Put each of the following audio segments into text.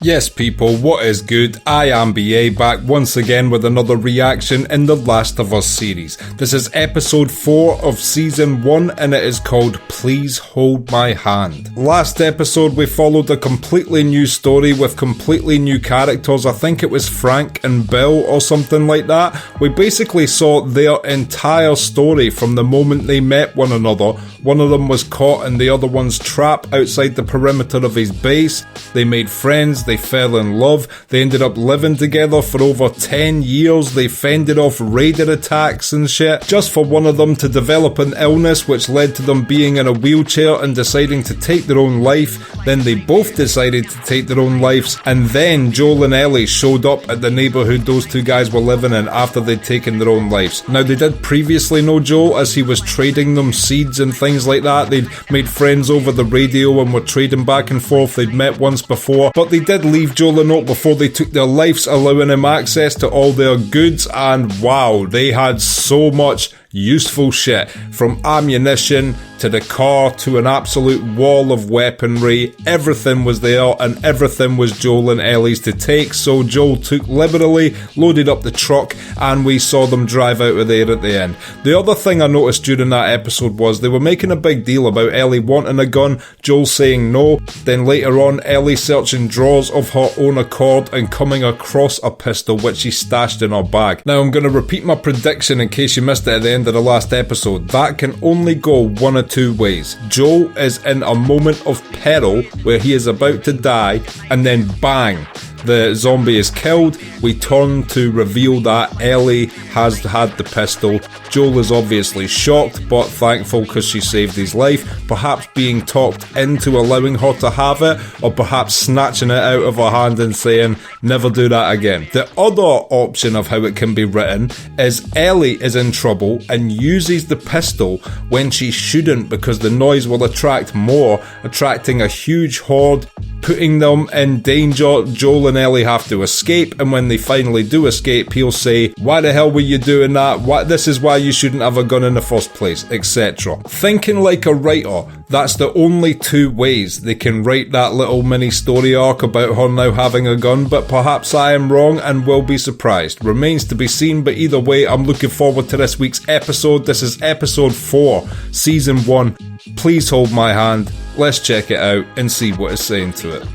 Yes people, what is good? I am BA back once again with another reaction in the Last of Us series. This is episode 4 of season 1 and it is called Please Hold My Hand. Last episode we followed a completely new story with completely new characters. I think it was Frank and Bill or something like that. We basically saw their entire story from the moment they met one another. One of them was caught and the other one's trapped outside the perimeter of his base. They made friends. They fell in love. They ended up living together for over 10 years. They fended off raider attacks and shit. Just for one of them to develop an illness which led to them being in a wheelchair and deciding to take their own life. Then they both decided to take their own lives. And then Joel and Ellie showed up at the neighbourhood those two guys were living in after they'd taken their own lives. Now they did previously know Joel as he was trading them seeds and things like that. They'd made friends over the radio and were trading back and forth. They'd met once before. But they did leave Joel a note before they took their lives, allowing him access to all their goods, and wow, they had so much useful shit, from ammunition to the car to an absolute wall of weaponry. Everything was there and everything was Joel and Ellie's to take, so Joel took liberally, loaded up the truck, and we saw them drive out of there at the end. The other thing I noticed during that episode was they were making a big deal about Ellie wanting a gun, Joel saying no, then later on Ellie searching drawers of her own accord and coming across a pistol which she stashed in her bag. Now I'm going to repeat my prediction in case you missed it at the end of the last episode. That can only go one of two ways. Joel is in a moment of peril where he is about to die, and then bang, the zombie is killed. We turn to reveal that Ellie has had the pistol. Joel is obviously shocked but thankful because she saved his life, perhaps being talked into allowing her to have it, or perhaps snatching it out of her hand and saying, never do that again. The other option of how it can be written is Ellie is in trouble and uses the pistol when she shouldn't because the noise will attract more, attracting a huge horde, putting them in danger. Joel and Ellie have to escape, and when they finally do escape, he'll say, why the hell were you doing that? This is why you shouldn't have a gun in the first place, etc. Thinking like a writer, that's the only two ways they can write that little mini story arc about her now having a gun, but perhaps I am wrong and will be surprised. Remains to be seen, but either way, I'm looking forward to this week's episode. This is episode 4, season 1. Please hold my hand. Let's check it out and see what it's saying to it.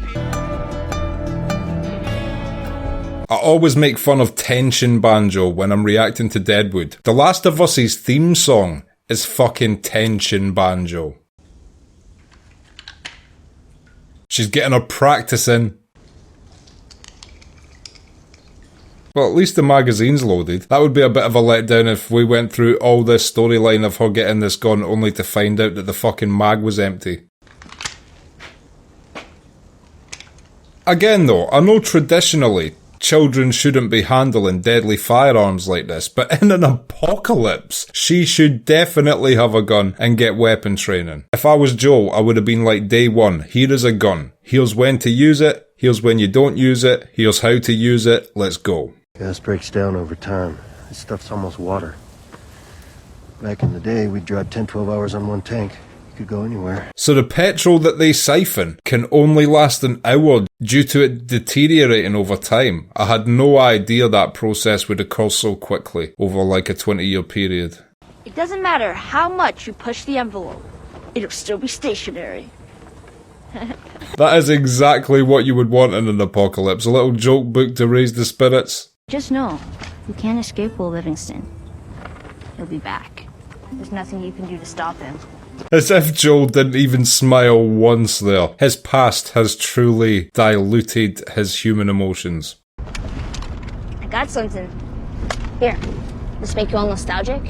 I always make fun of Tension Banjo when I'm reacting to Deadwood. The Last of Us's theme song is fucking Tension Banjo. She's getting her practice in. Well, at least the magazine's loaded. That would be a bit of a letdown if we went through all this storyline of her getting this gun only to find out that the fucking mag was empty. Again though, I know traditionally children shouldn't be handling deadly firearms like this, but in an apocalypse, she should definitely have a gun and get weapon training. If I was Joel, I would have been like, day one, here is a gun. Here's when to use it, here's when you don't use it, here's how to use it, let's go. Gas breaks down over time. This stuff's almost water. Back in the day, we'd drive 10-12 hours on one tank. You could go anywhere. So the petrol that they siphon can only last an hour due to it deteriorating over time. I had no idea that process would occur so quickly over like a 20-year period. It doesn't matter how much you push the envelope. It'll still be stationary. That is exactly what you would want in an apocalypse. A little joke book to raise the spirits. Just know, you can't escape Will Livingston. He'll be back. There's nothing you can do to stop him. As if Joel didn't even smile once there. His past has truly diluted his human emotions. I got something. Here, this make you all nostalgic?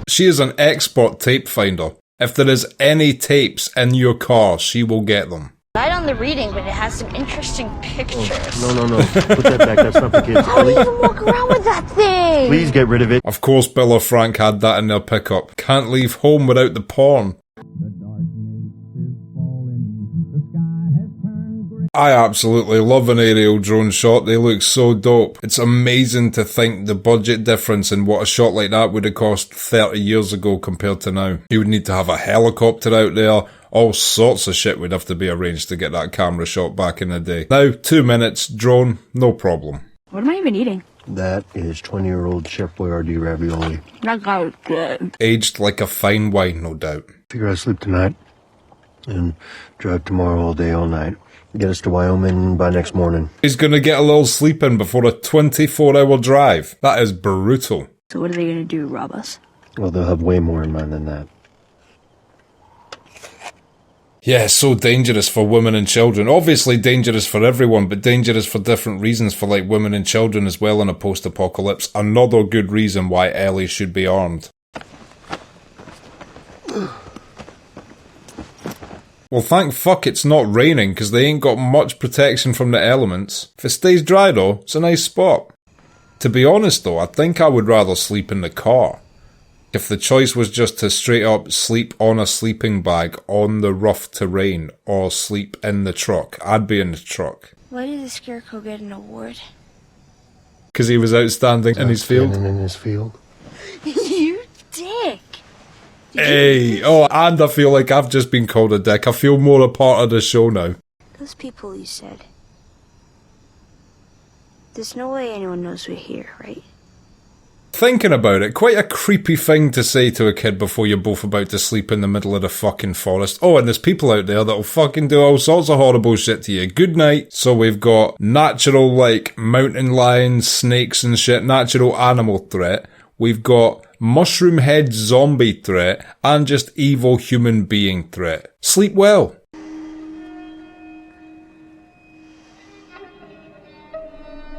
She is an expert tape finder. If there is any tapes in your car, she will get them. Light on the reading, but it has some interesting pictures. Oh, no. Put that back. That's not for kids. How do you even walk around with that thing? Please get rid of it. Of course Bill or Frank had that in their pickup. Can't leave home without the porn. I absolutely love an aerial drone shot. They look so dope. It's amazing to think the budget difference in what a shot like that would have cost 30 years ago compared to now. You would need to have a helicopter out there, All sorts of shit would have to be arranged to get that camera shot back in the day. Now, 2 minutes, drone, no problem. What am I even eating? That is 20-year-old Chef Boyardee ravioli. That guy was good. Aged like a fine wine, no doubt. Figure I'd sleep tonight and drive tomorrow all day, all night. Get us to Wyoming by next morning. He's gonna get a little sleep in before a 24-hour drive. That is brutal. So what are they gonna do, rob us? Well, they'll have way more in mind than that. Yeah, it's so dangerous for women and children. Obviously dangerous for everyone, but dangerous for different reasons for like women and children as well in a post-apocalypse. Another good reason why Ellie should be armed. Well, thank fuck it's not raining, because they ain't got much protection from the elements. If it stays dry though, it's a nice spot. To be honest though, I think I would rather sleep in the car. If the choice was just to straight up sleep on a sleeping bag on the rough terrain, or sleep in the truck, I'd be in the truck. Why did the Scarecrow get an award? Because he was outstanding in his field. In his field. You dick! Hey, oh, and I feel like I've just been called a dick. I feel more a part of the show now. Those people you said. There's no way anyone knows we're here, right? Thinking about it, quite a creepy thing to say to a kid before you're both about to sleep in the middle of the fucking forest. Oh, and there's people out there that'll fucking do all sorts of horrible shit to you. Good night. So we've got natural, like, mountain lions, snakes and shit, natural animal threat. We've got mushroom head zombie threat, and just evil human being threat. Sleep well.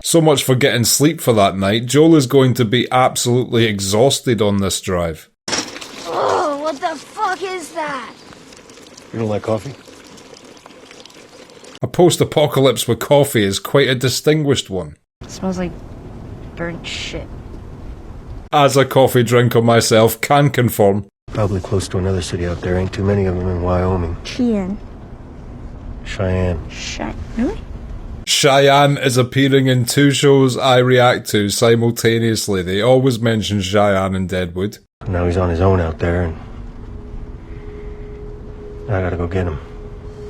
So much for getting sleep for that night. Joel is going to be absolutely exhausted on this drive. Oh, what the fuck is that? You don't like coffee? A post-apocalypse with coffee is quite a distinguished one. It smells like burnt shit. As a coffee drinker myself, can confirm. Probably close to another city out there. Ain't too many of them in Wyoming. Cheyenne. Really? Cheyenne is appearing in 2 shows I react to simultaneously. They always mention Cheyenne and Deadwood. Now he's on his own out there, and I gotta go get him.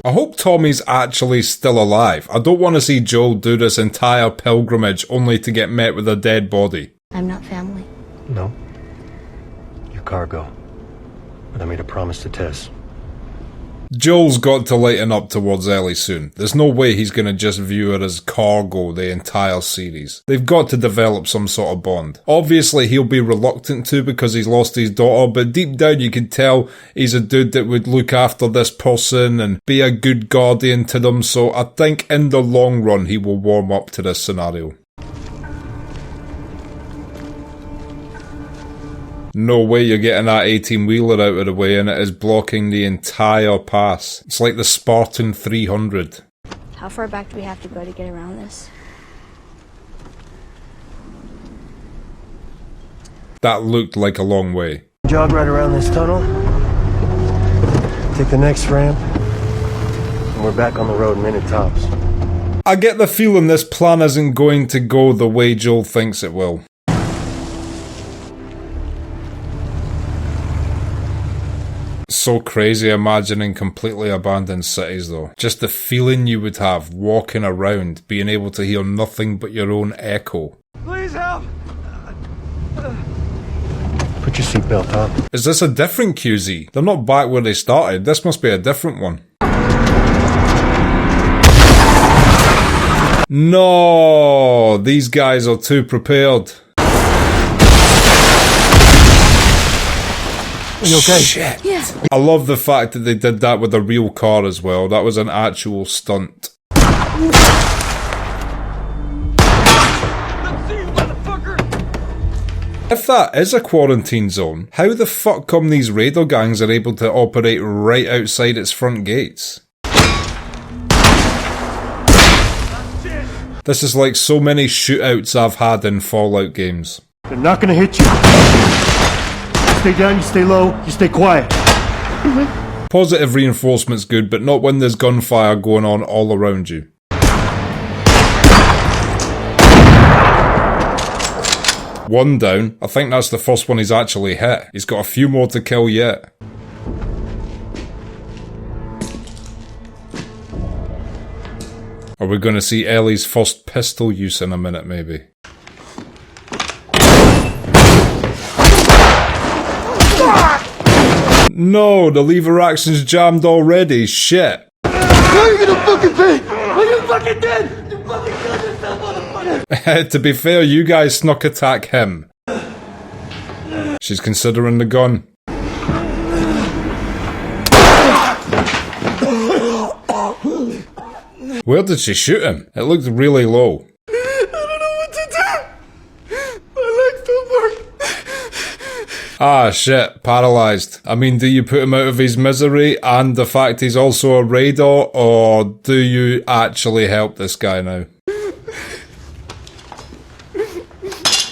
I hope Tommy's actually still alive. I don't want to see Joel do this entire pilgrimage only to get met with a dead body. I'm not family. No. You're cargo. But I made a promise to Tess. Joel's got to lighten up towards Ellie soon. There's no way he's going to just view her as cargo the entire series. They've got to develop some sort of bond. Obviously he'll be reluctant to because he's lost his daughter, but deep down you can tell he's a dude that would look after this person and be a good guardian to them, so I think in the long run he will warm up to this scenario. No way you're getting that 18-wheeler out of the way, and it is blocking the entire pass. It's like the Spartan 300. How far back do we have to go to get around this? That looked like a long way. Jog right around this tunnel. Take the next ramp. And we're back on the road minute tops. I get the feeling this plan isn't going to go the way Joel thinks it will. So crazy imagining completely abandoned cities though. Just the feeling you would have walking around, being able to hear nothing but your own echo. Please help! Put your seatbelt on. Is this a different QZ? They're not back where they started. This must be a different one. No! These guys are too prepared. Are you okay? Shit. Yeah. I love the fact that they did that with a real car as well. That was an actual stunt. If that is a quarantine zone, how the fuck come these raider gangs are able to operate right outside its front gates? This is like so many shootouts I've had in Fallout games. They're not gonna hit you. Stay down, you stay low, you stay quiet. Positive reinforcement's good, but not when there's gunfire going on all around you. One down. I think that's the first one he's actually hit. He's got a few more to kill yet. Are we going to see Ellie's first pistol use in a minute, maybe? No, the lever action's jammed already. Shit. How are you gonna fucking pay? Are you fucking dead? You fucking killed yourself, motherfucker! To be fair, you guys snuck attack him. She's considering the gun. Where did she shoot him? It looked really low. I don't know what to do! My legs don't work! Ah, shit. Paralysed. I mean, do you put him out of his misery and the fact he's also a radar, or do you actually help this guy now?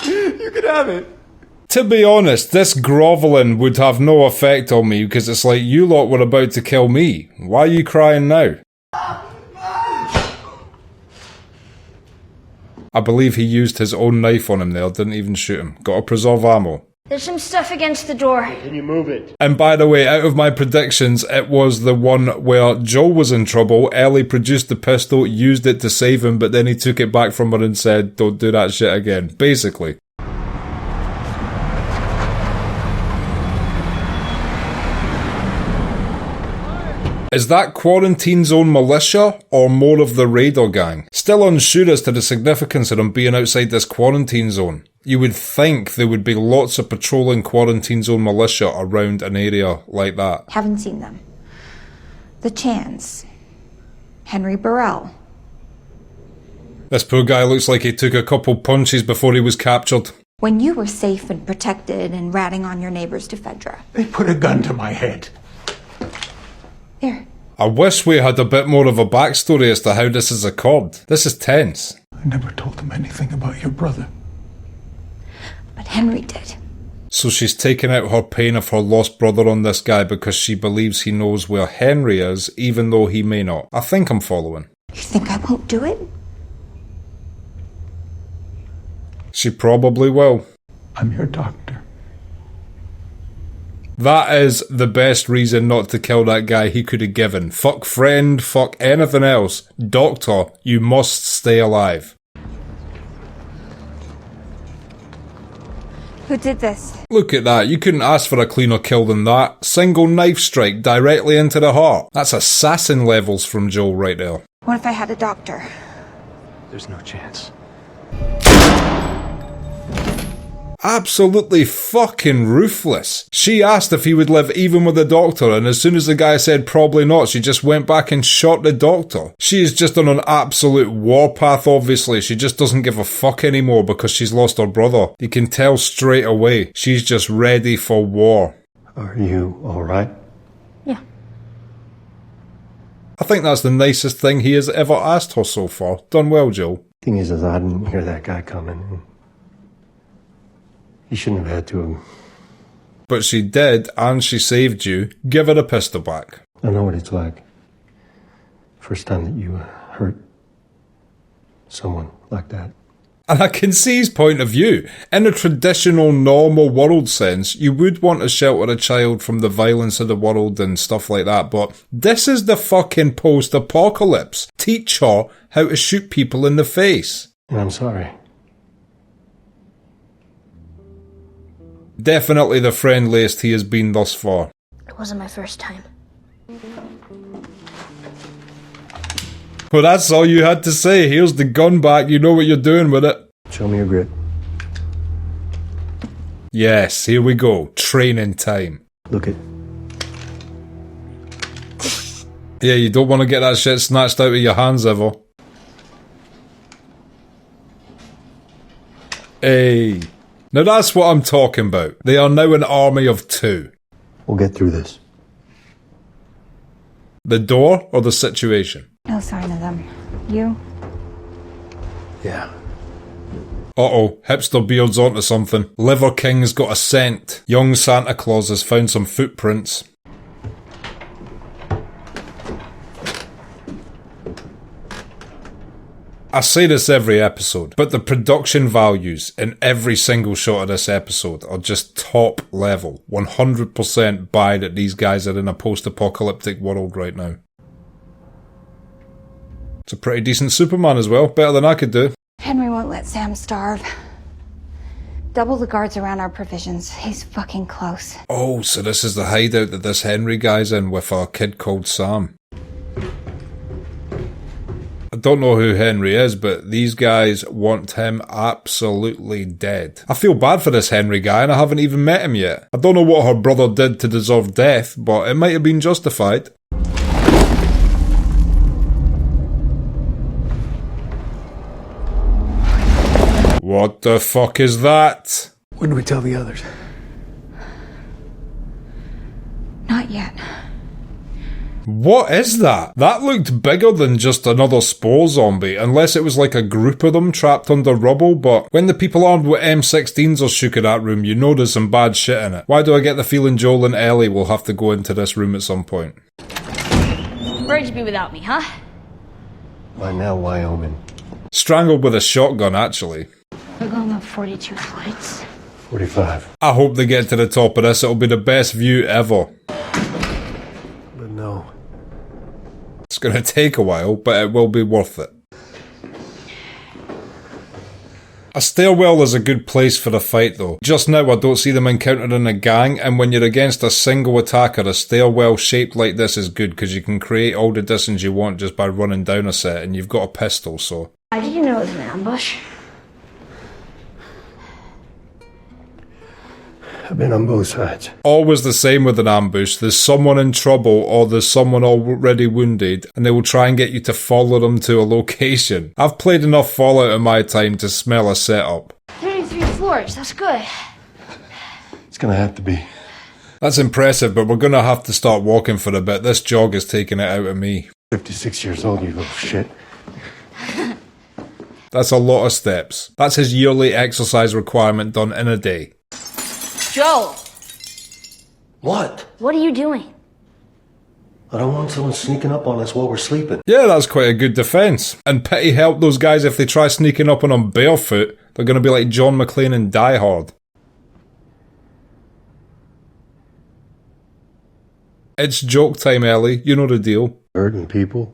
You can have it. To be honest, this grovelling would have no effect on me because it's like, you lot were about to kill me. Why are you crying now? I believe he used his own knife on him there, didn't even shoot him. Gotta preserve ammo. There's some stuff against the door. Can you move it? And by the way, out of my predictions, it was the one where Joel was in trouble. Ellie produced the pistol, used it to save him, but then he took it back from her and said, don't do that shit again. Basically. Is that quarantine zone militia, or more of the radar gang? Still unsure as to the significance of them being outside this quarantine zone. You would think there would be lots of patrolling quarantine zone militia around an area like that. Haven't seen them. The Chans. Henry Burrell. This poor guy looks like he took a couple punches before he was captured. When you were safe and protected and ratting on your neighbors to Fedra. They put a gun to my head. Here. I wish we had a bit more of a backstory as to how this has occurred. This is tense. I never told them anything about your brother. But Henry did. So she's taken out her pain of her lost brother on this guy because she believes he knows where Henry is, even though he may not. I think I'm following. You think I won't do it? She probably will. I'm your doctor. That is the best reason not to kill that guy he could have given. Fuck friend, fuck anything else. Doctor, you must stay alive. Who did this? Look at that, you couldn't ask for a cleaner kill than that. Single knife strike directly into the heart. That's assassin levels from Joel right there. What if I had a doctor? There's no chance. Absolutely fucking ruthless. She asked if he would live even with a doctor, and as soon as the guy said probably not, she just went back and shot the doctor. She is just on an absolute warpath, obviously. She just doesn't give a fuck anymore because she's lost her brother. You can tell straight away. She's just ready for war. Are you alright? Yeah. I think that's the nicest thing he has ever asked her so far. Done well, Joel. Thing is I didn't hear that guy coming. He shouldn't have had to. But she did, and she saved you. Give her the pistol back. I know what it's like. First time that you hurt someone like that. And I can see his point of view. In a traditional, normal world sense, you would want to shelter a child from the violence of the world and stuff like that, but this is the fucking post-apocalypse. Teach her how to shoot people in the face. And I'm sorry. Definitely the friendliest he has been thus far. It wasn't my first time. Well, that's all you had to say. Here's the gun back. You know what you're doing with it. Show me your grit. Yes, here we go. Training time. Look it. Yeah, you don't want to get that shit snatched out of your hands ever. Hey. Now that's what I'm talking about. They are now an army of two. We'll get through this. The door or the situation? No sign of them. You? Yeah. Uh-oh, hipster beard's onto something. Liver King's got a scent. Young Santa Claus has found some footprints. I say this every episode, but the production values in every single shot of this episode are just top level. 100% buy that these guys are in a post-apocalyptic world right now. It's a pretty decent Superman as well, better than I could do. Henry won't let Sam starve. Double the guards around our provisions. He's fucking close. Oh, so this is the hideout that this Henry guy's in with a kid called Sam. I don't know who Henry is, but these guys want him absolutely dead. I feel bad for this Henry guy and I haven't even met him yet. I don't know what her brother did to deserve death, but it might have been justified. What the fuck is that? When do we tell the others? Not yet. What is that? That looked bigger than just another spore zombie, unless it was like a group of them trapped under rubble, but when the people armed with M16s are shook at that room, you know there's some bad shit in it. Why do I get the feeling Joel and Ellie will have to go into this room at some point? Where'd you be without me, huh? By now, Wyoming. Strangled with a shotgun, actually. We're going up 42 flights. 45. I hope they get to the top of this, it'll be the best view ever. But no. It's gonna take a while, but it will be worth it. A stairwell is a good place for a fight though. Just now I don't see them encountering a gang, and when you're against a single attacker, a stairwell shaped like this is good because you can create all the distance you want just by running down a set, and you've got a pistol, so... How did you know it was an ambush? I've been on both sides. Always the same with an ambush. There's someone in trouble or there's someone already wounded and they will try and get you to follow them to a location. I've played enough Fallout in my time to smell a setup. 33 floors, that's good. It's gonna have to be. That's impressive, but we're gonna have to start walking for a bit. This jog is taking it out of me. 56 years old, you little shit. That's a lot of steps. That's his yearly exercise requirement done in a day. Joe! What? What are you doing? I don't want someone sneaking up on us while we're sleeping. Yeah, that's quite a good defense. And pity help those guys if they try sneaking up on them barefoot. They're gonna be like John McClane in Die Hard. It's joke time, Ellie. You know the deal. Hurting people?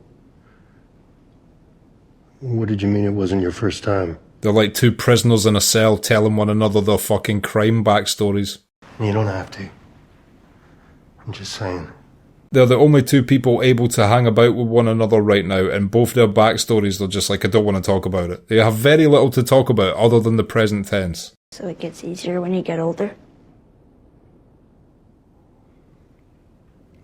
What did you mean it wasn't your first time? They're like two prisoners in a cell telling one another their fucking crime backstories. You don't have to. I'm just saying. They're the only two people able to hang about with one another right now, and both their backstories, they're just like, I don't want to talk about it. They have very little to talk about other than the present tense. So it gets easier when you get older?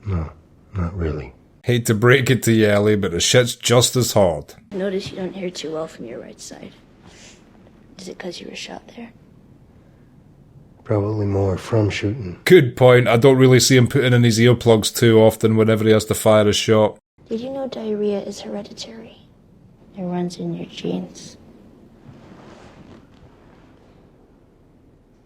No, not really. Hate to break it to you, Ellie, but the shit's just as hard. Notice you don't hear too well from your right side. Is it because you were shot there? Probably more from shooting. Good point. I don't really see him putting in his earplugs too often whenever he has to fire a shot. Did you know diarrhea is hereditary? It runs in your genes.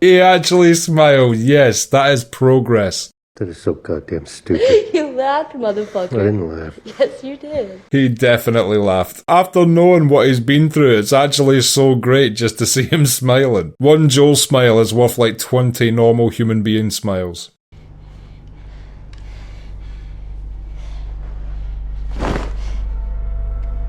He actually smiled. Yes, that is progress. That is so goddamn stupid. You laughed, motherfucker. I didn't laugh. Yes, you did. He definitely laughed. After knowing what he's been through, it's actually so great just to see him smiling. One Joel smile is worth like 20 normal human being smiles.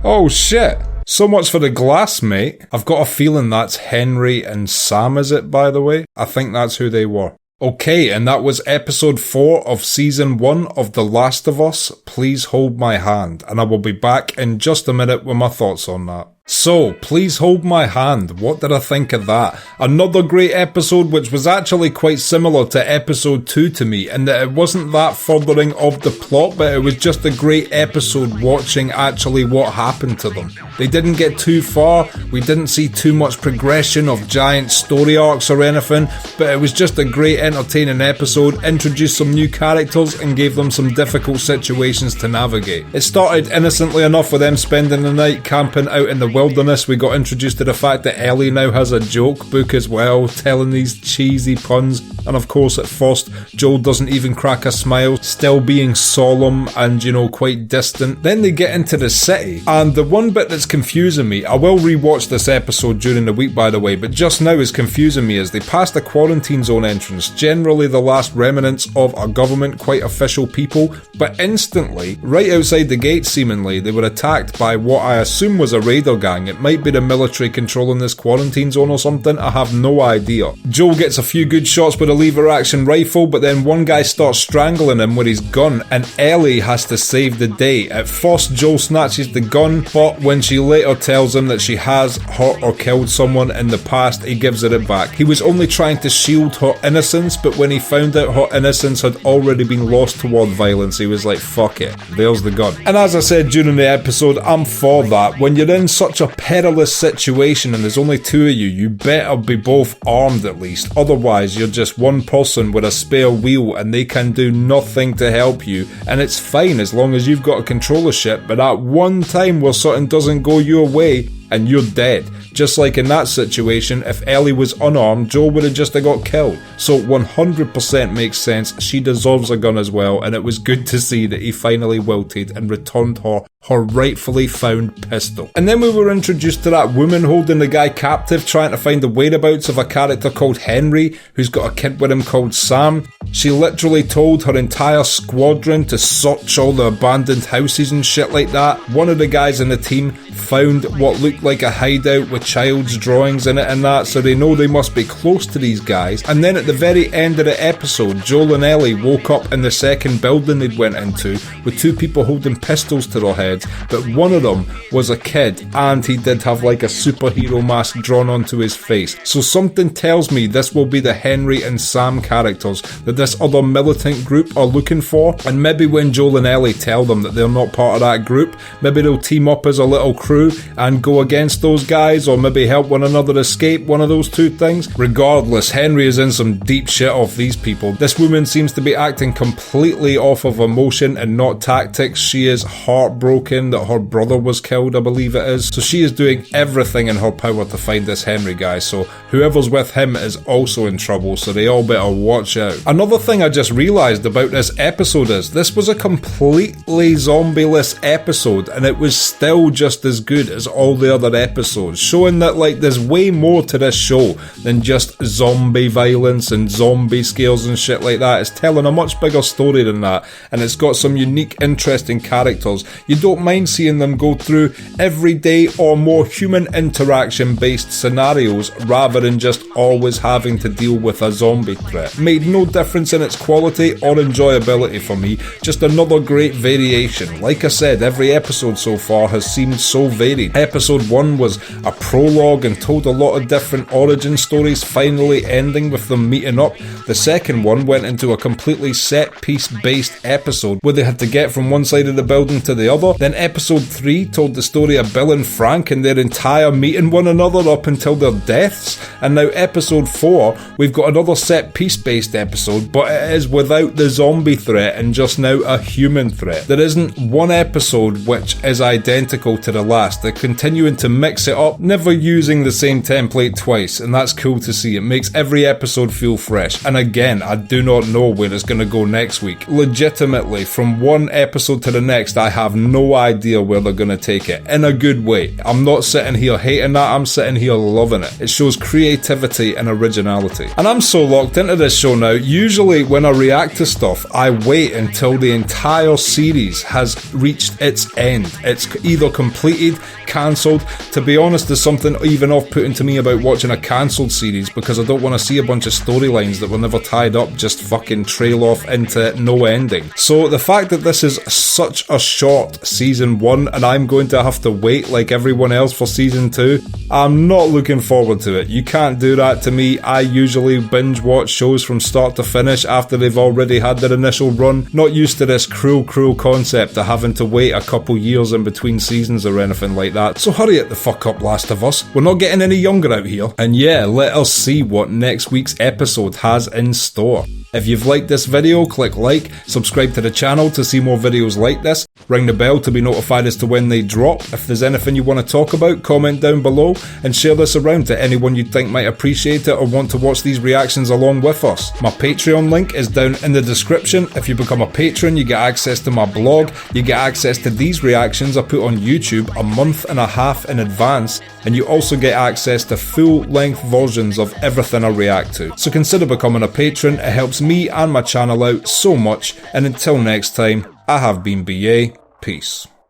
Oh shit. So much for the glass, mate. I've got a feeling that's Henry and Sam, is it, by the way? I think that's who they were. Okay, and that was episode 4 of season 1 of The Last of Us. Please hold my hand, and I will be back in just a minute with my thoughts on that. So, Please Hold My Hand, what did I think of that? Another great episode which was actually quite similar to episode 2 to me, in that it wasn't that furthering of the plot, but it was just a great episode watching actually what happened to them. They didn't get too far, we didn't see too much progression of giant story arcs or anything, but it was just a great entertaining episode, introduced some new characters and gave them some difficult situations to navigate. It started innocently enough with them spending the night camping out in the wilderness, we got introduced to the fact that Ellie now has a joke book as well, telling these cheesy puns. And of course, at first, Joel doesn't even crack a smile, still being solemn and, quite distant. Then they get into the city, and the one bit that's confusing me, I will rewatch this episode during the week by the way, but just now is confusing me, as they pass the quarantine zone entrance, generally the last remnants of a government, quite official people, but instantly, right outside the gate seemingly, they were attacked by what I assume was a raider gang. It might be the military controlling this quarantine zone or something, I have no idea. Joel gets a few good shots with a lever action rifle, but then one guy starts strangling him with his gun, and Ellie has to save the day. At first, Joel snatches the gun, but when she later tells him that she has hurt or killed someone in the past, he gives her it back. He was only trying to shield her innocence, but when he found out her innocence had already been lost toward violence, he was like, fuck it, there's the gun. And as I said during the episode, I'm for that. When you're in such a perilous situation and there's only two of you, you better be both armed at least. Otherwise, you're just one person with a spare wheel and they can do nothing to help you. And it's fine as long as you've got a controller ship, but at one time where something doesn't go your way, and you're dead. Just like in that situation, if Ellie was unarmed, Joel would have just got killed. So 100% makes sense, she deserves a gun as well, and it was good to see that he finally wilted and returned her rightfully found pistol. And then we were introduced to that woman holding the guy captive, trying to find the whereabouts of a character called Henry, who's got a kid with him called Sam. She literally told her entire squadron to search all the abandoned houses and shit like that. One of the guys in the team found what looked like a hideout with child's drawings in it and that, so they know they must be close to these guys. And then at the very end of the episode, Joel and Ellie woke up in the second building they'd went into with two people holding pistols to their heads, but one of them was a kid and he did have like a superhero mask drawn onto his face. So something tells me this will be the Henry and Sam characters that this other militant group are looking for, and maybe when Joel and Ellie tell them that they're not part of that group, maybe they'll team up as a little crew and go against those guys, or maybe help one another escape, one of those two things. Regardless, Henry is in some deep shit off these people. This woman seems to be acting completely off of emotion and not tactics. She is heartbroken that her brother was killed, I believe it is. So she is doing everything in her power to find this Henry guy, so whoever's with him is also in trouble, so they all better watch out. Another thing I just realised about this episode is this was a completely zombie-less episode, and it was still just as good as all the other episodes, showing that like there's way more to this show than just zombie violence and zombie scares and shit like that. It's telling a much bigger story than that, and it's got some unique, interesting characters. You don't mind seeing them go through everyday or more human interaction based scenarios rather than just always having to deal with a zombie threat. Made no difference in its quality or enjoyability for me, just another great variation. Like I said, every episode so far has seemed so varied. Episode 1 was a prologue and told a lot of different origin stories, finally ending with them meeting up. The second one went into a completely set piece based episode where they had to get from one side of the building to the other. Then episode 3 told the story of Bill and Frank and their entire meeting one another up until their deaths. And now episode 4, we've got another set piece based episode, but it is without the zombie threat and just now a human threat. There isn't one episode which is identical to the last. They're continuing to mix it up, never using the same template twice, and that's cool to see. It makes every episode feel fresh. And again, I do not know where it's going to go next week. Legitimately, from one episode to the next, I have no idea where they're going to take it. In a good way. I'm not sitting here hating that, I'm sitting here loving it. It shows creativity and originality. And I'm so locked into this show now, usually when I react to stuff, I wait until the entire series has reached its end. It's either completed, cancelled. To be honest, there's something even off-putting to me about watching a cancelled series because I don't want to see a bunch of storylines that were never tied up just fucking trail off into no ending. So the fact that this is such a short season 1 and I'm going to have to wait like everyone else for season 2, I'm not looking forward to it. You can't do that to me. I usually binge watch shows from start to finish after they've already had their initial run. Not used to this cruel concept of having to wait a couple years in between seasons or anything like that. So hurry it the fuck up, Last of Us. We're not getting any younger out here. And yeah, let us see what next week's episode has in store. If you've liked this video, click like, subscribe to the channel to see more videos like this, ring the bell to be notified as to when they drop. If there's anything you want to talk about, comment down below, and share this around to anyone you think might appreciate it or want to watch these reactions along with us. My Patreon link is down in the description. If you become a patron, you get access to my blog, you get access to these reactions I put on YouTube a month and a half in advance, and you also get access to full-length versions of everything I react to. So consider becoming a patron, it helps me and my channel out so much, and until next time, I have been BA, peace.